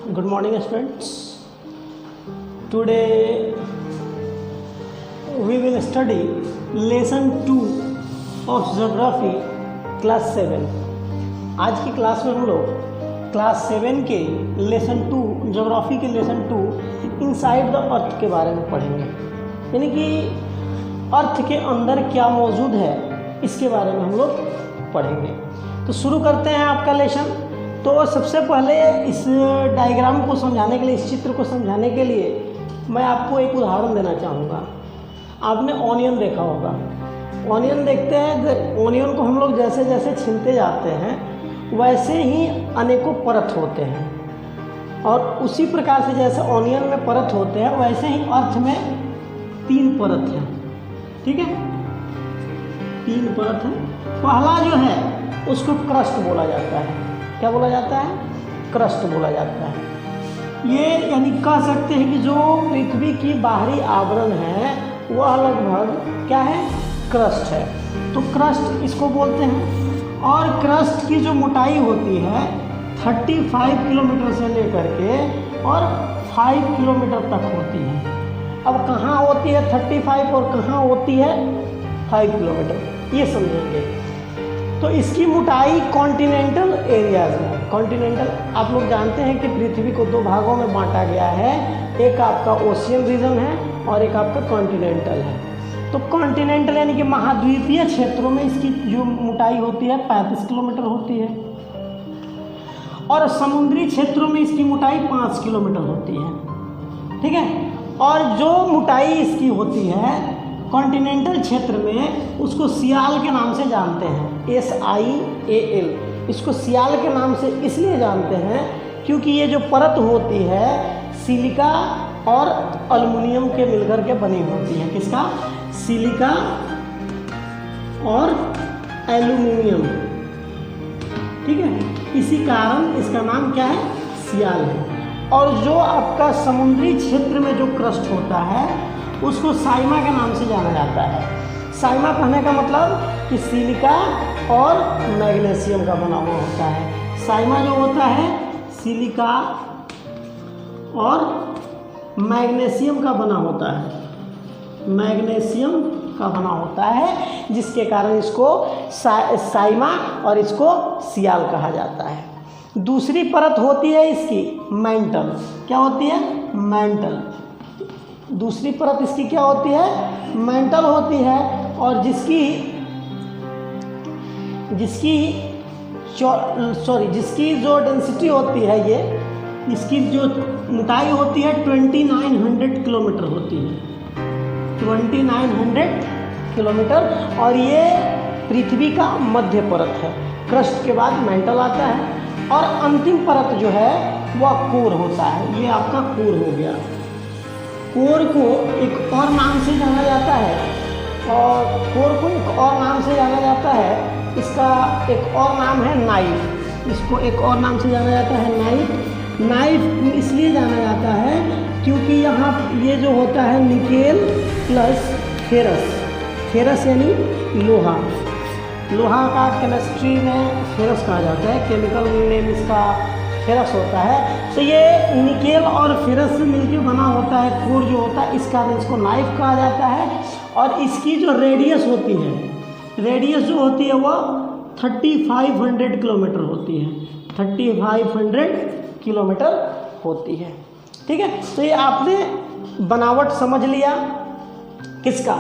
Good morning, students. Today we will study lesson 2 of geography class 7. आज की class में हम लोग क्लास 7 के लेसन 2 ज्योग्राफी के लेसन 2 इनसाइड द अर्थ के बारे में पढ़ेंगे, यानी कि अर्थ के अंदर क्या मौजूद है इसके बारे में हम लोग पढ़ेंगे। तो शुरू करते हैं आपका लेसन। तो सबसे पहले इस डायग्राम को समझाने के लिए, इस चित्र को समझाने के लिए मैं आपको एक उदाहरण देना चाहूँगा। आपने ऑनियन देखा होगा। ऑनियन देखते हैं, ऑनियन को हम लोग जैसे जैसे छीलते जाते हैं वैसे ही अनेकों परत होते हैं, और उसी प्रकार से जैसे ऑनियन में परत होते हैं वैसे ही अर्थ में 3 परत हैं। ठीक है, 3 परत है। पहला जो है उसको क्रस्ट बोला जाता है। क्या बोला जाता है? क्रस्ट बोला जाता है। ये यानी कह सकते हैं कि जो पृथ्वी की बाहरी आवरण है वह लगभग क्या है? क्रस्ट है। तो क्रस्ट इसको बोलते हैं। और क्रस्ट की जो मोटाई होती है 35 किलोमीटर से लेकर के और 5 किलोमीटर तक होती है। अब कहाँ होती है 35 और कहाँ होती है 5 किलोमीटर, ये समझेंगे। तो इसकी मोटाई कॉन्टिनेंटल एरियाज में, कॉन्टिनेंटल आप लोग जानते हैं कि पृथ्वी को 2 भागों में बांटा गया है। एक आपका ओशियन रीजन है और एक आपका कॉन्टिनेंटल है। तो कॉन्टिनेंटल यानी कि महाद्वीपीय क्षेत्रों में इसकी जो मोटाई होती है 35 किलोमीटर होती है, और समुद्री क्षेत्रों में इसकी मोटाई 5 किलोमीटर होती है। ठीक है, और जो मोटाई इसकी होती है कॉन्टिनेंटल क्षेत्र में उसको सियाल के नाम से जानते हैं, SIAL। इसको सियाल के नाम से इसलिए जानते हैं क्योंकि ये जो परत होती है सिलिका और एल्युमिनियम के मिलकर के बनी होती है। किसका? सिलिका और एल्युमिनियम। ठीक है, इसी कारण इसका नाम क्या है? सियाल है। और जो आपका समुद्री क्षेत्र में जो क्रस्ट होता है उसको साइमा के नाम से जाना जाता है। साइमा कहने का मतलब कि सिलिका और मैग्नीशियम का बना हुआ होता है। साइमा जो होता है सिलिका और मैग्नीशियम का बना होता है, मैग्नीशियम का बना होता है, जिसके कारण इसको साइमा और इसको सियाल कहा जाता है। दूसरी परत होती है इसकी मैंटल। क्या होती है? मैंटल। दूसरी परत इसकी क्या होती है? मैंटल होती है, और जिसकी जो डेंसिटी होती है, ये इसकी जो मोटाई होती है 2900 किलोमीटर होती है, 2900 किलोमीटर। और ये पृथ्वी का मध्य परत है। क्रस्ट के बाद मैंटल आता है, और अंतिम परत जो है वह कोर होता है। ये आपका कोर हो गया। कोर को एक और नाम से जाना जाता है, और कोर को एक और नाम से जाना जाता है। इसका एक और नाम है नाइफ। इसको एक और नाम से जाना जाता है नाइफ। नाइफ इसलिए जाना जाता है क्योंकि यहाँ ये जो होता है निकेल प्लस फेरस। फेरस यानी लोहा। लोहा का केमिस्ट्री में फेरस कहा जाता है, केमिकल नेम इसका फेरस होता है। तो ये निकेल और फेरस से मिलकर बना होता है कोर जो होता है, इस कारण इसको नाइफ कहा जाता है। और इसकी जो रेडियस होती है, रेडियस जो होती है वह 3500 किलोमीटर होती है, 3500 किलोमीटर होती है। ठीक है, तो ये आपने बनावट समझ लिया किसका?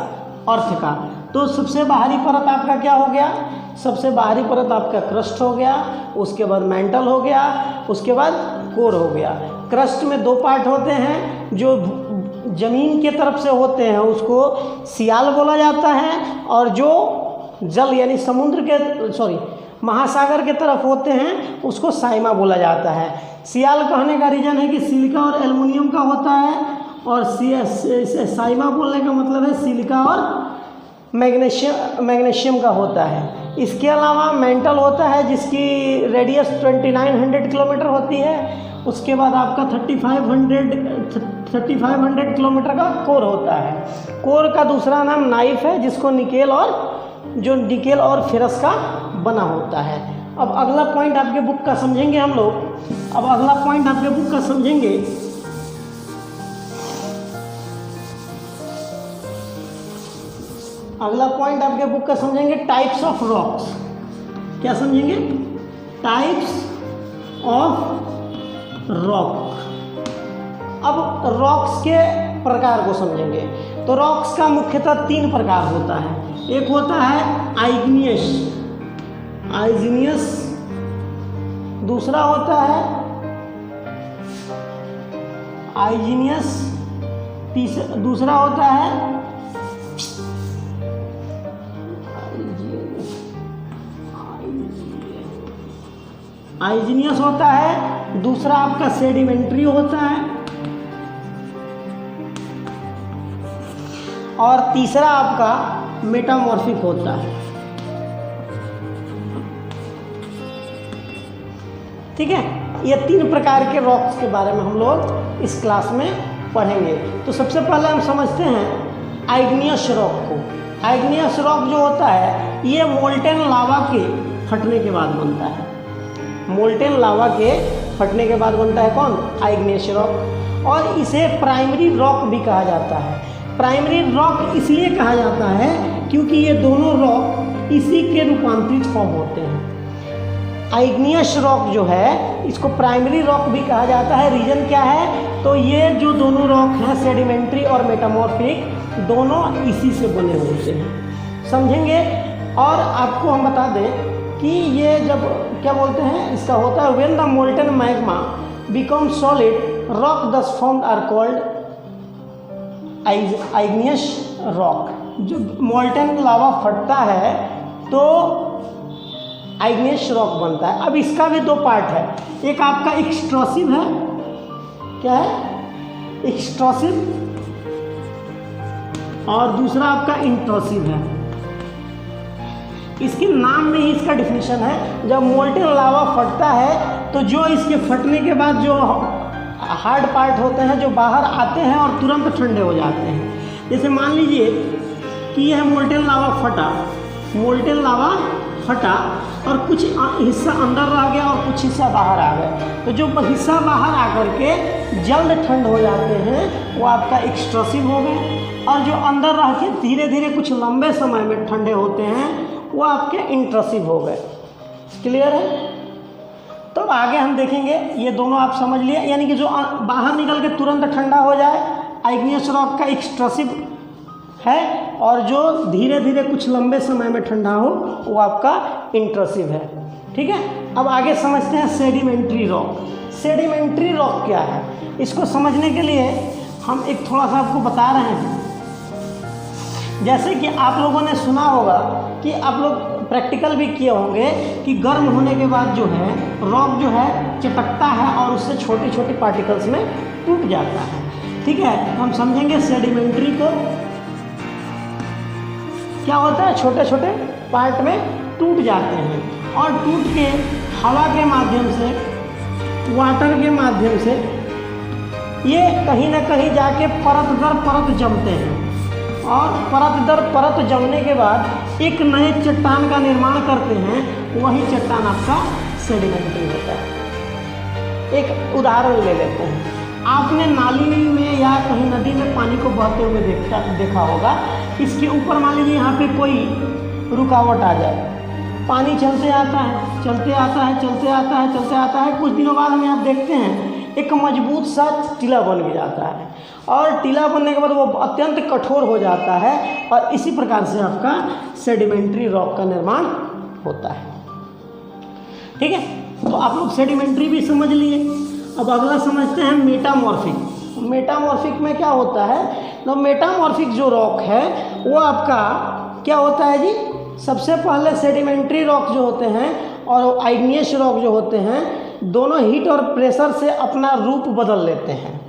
अर्थ का। तो सबसे बाहरी परत आपका क्या हो गया? सबसे बाहरी परत आपका क्रस्ट हो गया, उसके बाद मैंटल हो गया, उसके बाद कोर हो गया। क्रस्ट में 2 पार्ट होते हैं। जो जमीन के तरफ से होते हैं उसको सियाल बोला जाता है, और जो जल यानी महासागर के तरफ होते हैं उसको साइमा बोला जाता है। सियाल कहने का रीज़न है कि सिलिका और एल्युमिनियम का होता है, और साइमा बोलने का मतलब है सिलिका और मैग्नीशियम का होता है। इसके अलावा मेंटल होता है जिसकी रेडियस 2900 किलोमीटर होती है। उसके बाद आपका 3500 किलोमीटर का कोर होता है। कोर का दूसरा नाम नाइफ है, जिसको निकेल और फेरस का बना होता है। अब अगला पॉइंट आपके बुक का समझेंगे हम लोग। अब अगला पॉइंट आपके बुक का समझेंगे। अगला पॉइंट आपके बुक का समझेंगे टाइप्स ऑफ रॉक्स। क्या समझेंगे? Types of rock. अब रॉक्स के प्रकार को समझेंगे। तो रॉक्स का मुख्यतः 3 प्रकार होता है। एक होता है आइग्नियस, दूसरा होता है आइग्नियस, दूसरा होता है आइग्नियस होता है, दूसरा आपका सेडिमेंट्री होता है, और तीसरा आपका मेटामॉर्फिक होता है। ठीक है, ये 3 प्रकार के रॉक्स के बारे में हम लोग इस क्लास में पढ़ेंगे। तो सबसे पहले हम समझते हैं आइग्नियस रॉक को। आइग्नियस रॉक जो होता है ये मोल्टेन लावा के फटने के बाद बनता है। मोल्टेन लावा के फटने के बाद बनता है कौन? आइग्नियस रॉक। और इसे प्राइमरी रॉक भी कहा जाता है। प्राइमरी रॉक इसलिए कहा जाता है क्योंकि ये दोनों रॉक इसी के रूपांतरित फॉर्म होते हैं। आइग्नियस रॉक जो है इसको प्राइमरी रॉक भी कहा जाता है। रीजन क्या है? तो ये जो दोनों रॉक हैं सेडिमेंट्री और मेटामॉर्फिक, दोनों इसी से बने होते हैं। समझेंगे। और आपको हम बता दें कि ये जब क्या बोलते हैं इसका होता है when the molten magma become solid rock thus formed are called igneous rock. जब मोल्टन लावा फटता है तो आइग्नियस रॉक बनता है। अब इसका भी 2 पार्ट है। एक आपका एक्सट्रूसिव है। क्या है? एक्सट्रूसिव। और दूसरा आपका इंट्रूसिव है। इसके नाम में ही इसका डिफिनीशन है। जब मोल्टेन लावा फटता है तो जो इसके फटने के बाद जो हार्ड पार्ट होते हैं जो बाहर आते हैं और तुरंत ठंडे हो जाते हैं। जैसे मान लीजिए कि यह मोल्टेन लावा फटा और कुछ हिस्सा अंदर रह गया और कुछ हिस्सा बाहर आ गया। तो जो हिस्सा बाहर आकर के जल्द ठंड हो जाते हैं वो आपका एक्सट्रूसिव हो गए, और जो अंदर रह के धीरे धीरे कुछ लंबे समय में ठंडे होते हैं वो आपके इंट्रूसिव हो गए। क्लियर है? तो आगे हम देखेंगे। ये दोनों आप समझ लिए, यानी कि जो बाहर निकल के तुरंत ठंडा हो जाए आइग्नियस रॉक का एक्सट्रूसिव है, और जो धीरे धीरे कुछ लंबे समय में ठंडा हो वो आपका इंट्रूसिव है। ठीक है, अब आगे समझते हैं सेडिमेंट्री रॉक। सेडिमेंट्री रॉक क्या है? इसको समझने के लिए हम एक थोड़ा सा आपको बता रहे हैं। जैसे कि आप लोगों ने सुना होगा कि आप लोग प्रैक्टिकल भी किए होंगे कि गर्म होने के बाद जो है रॉक जो है चिपकता है और उससे छोटे छोटे पार्टिकल्स में टूट जाता है। ठीक है, हम समझेंगे सेडिमेंट्री को। क्या होता है? छोटे छोटे पार्ट में टूट जाते हैं और टूट के हवा के माध्यम से, वाटर के माध्यम से ये कहीं ना कहीं जाके परत दर परत जमते हैं, और परत दर परत जमने के बाद एक नए चट्टान का निर्माण करते हैं। वही चट्टान आपका सेडिमेंट्री होता है। एक उदाहरण ले लेते हैं। आपने नाली में या कहीं नदी में पानी को बहते हुए देखा होगा। इसके ऊपर मान लीजिए यहाँ पे कोई रुकावट आ जाए, पानी चलते आता है, चलते आता है, चलते आता है, चलते आता है। कुछ दिनों बाद हम यहाँ देखते हैं एक मजबूत सा टीला बन जाता है, और टीला बनने के बाद वो अत्यंत कठोर हो जाता है, और इसी प्रकार से आपका सेडिमेंट्री रॉक का निर्माण होता है। ठीक है, तो आप लोग सेडिमेंट्री भी समझ लिए। अब अगला समझते हैं मेटामॉर्फिक। मेटामॉर्फिक में क्या होता है? तो मेटामॉर्फिक जो रॉक है वो आपका क्या होता है जी? सबसे पहले सेडिमेंट्री रॉक जो होते हैं और आइग्नियस रॉक जो होते हैं, दोनों हीट और प्रेशर से अपना रूप बदल लेते हैं।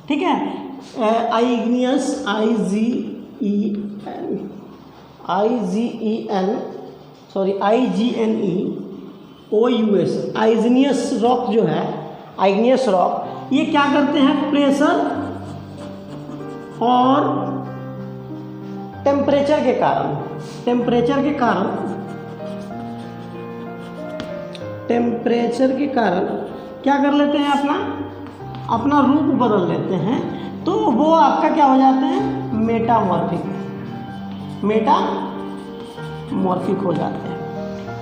ठीक है, आइग्नियस IGNEOUS आइग्नियस रॉक जो है, आइग्नियस रॉक ये क्या करते हैं? प्रेशर और टेम्परेचर के कारण क्या कर लेते हैं, अपना रूप बदल लेते हैं, तो वो आपका क्या हो जाते हैं, मेटामॉर्फिक हो जाते हैं।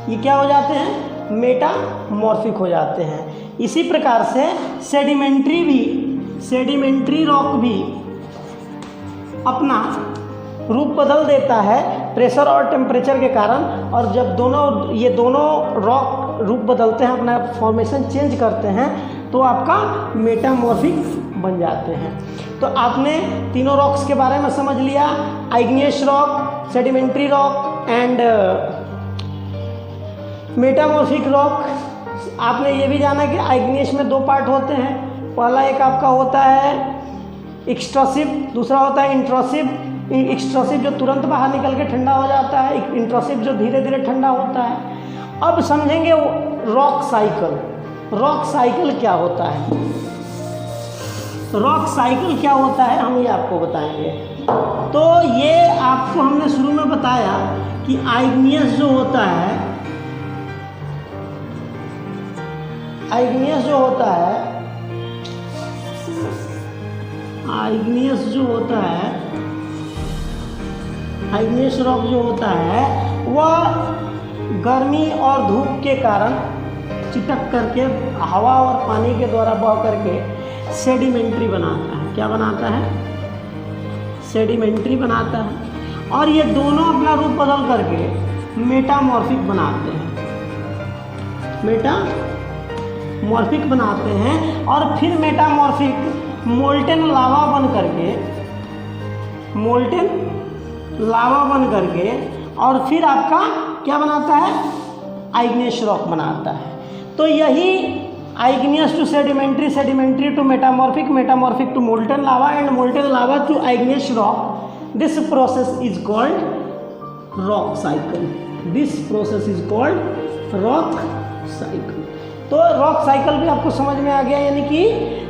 ये क्या हो जाते हैं, मेटामॉर्फिक हो जाते हैं। इसी प्रकार से सेडिमेंट्री रॉक भी अपना रूप बदल देता है प्रेशर और टेम्परेचर के कारण, और जब ये दोनों रॉक रूप बदलते हैं, अपना फॉर्मेशन चेंज करते हैं, तो आपका मेटामॉर्फिक बन जाते हैं। तो आपने तीनों रॉक्स के बारे में समझ लिया, igneous rock, sedimentary rock and metamorphic rock. आपने ये भी जाना कि आइग्नियस में 2 पार्ट होते हैं, पहला एक आपका होता है एक्सट्रूसिव, दूसरा होता है इंट्रूसिव। एक्सट्रूसिव जो तुरंत बाहर निकल के ठंडा हो जाता है, इंट्रूसिव जो धीरे धीरे ठंडा होता है। अब समझेंगे रॉक साइकिल क्या होता है। रॉक साइकिल क्या होता है हम ये आपको बताएंगे। तो ये आपको हमने शुरू में बताया कि आइग्नियस जो होता है, आइग्नियस रॉक जो होता है वह गर्मी और धूप के कारण चिटक करके हवा और पानी के द्वारा बह करके सेडिमेंट्री बनाता है। क्या बनाता है, सेडिमेंट्री बनाता है। और ये दोनों अपना रूप बदल करके मेटामॉर्फिक बनाते हैं, और फिर मेटामॉर्फिक मोल्टेन लावा बन करके और फिर आपका क्या बनाता है, आइग्नियस रॉक बनाता है। तो यही igneous to sedimentary, sedimentary to metamorphic, metamorphic to molten lava and molten lava to igneous rock, this process is called rock cycle. तो रॉक साइकिल भी आपको समझ में आ गया, यानी कि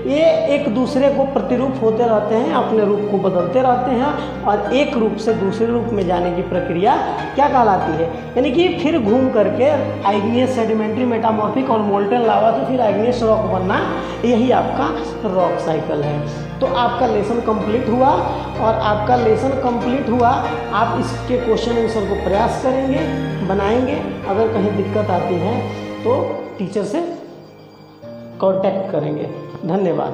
ये एक दूसरे को प्रतिरूप होते रहते हैं, अपने रूप को बदलते रहते हैं, और एक रूप से दूसरे रूप में जाने की प्रक्रिया क्या कहलाती है, यानी कि फिर घूम करके आइग्नियस, सेडिमेंट्री, मेटामॉर्फिक और मोल्टेन लावा तो फिर आइग्नियस रॉक बनना, यही आपका रॉक साइकिल है। तो आपका लेसन कंप्लीट हुआ, और आपका लेसन कंप्लीट हुआ, आप इसके क्वेश्चन आंसर को प्रयास करेंगे, बनाएंगे। अगर कहीं दिक्कत आती है तो टीचर से कांटेक्ट करेंगे। धन्यवाद।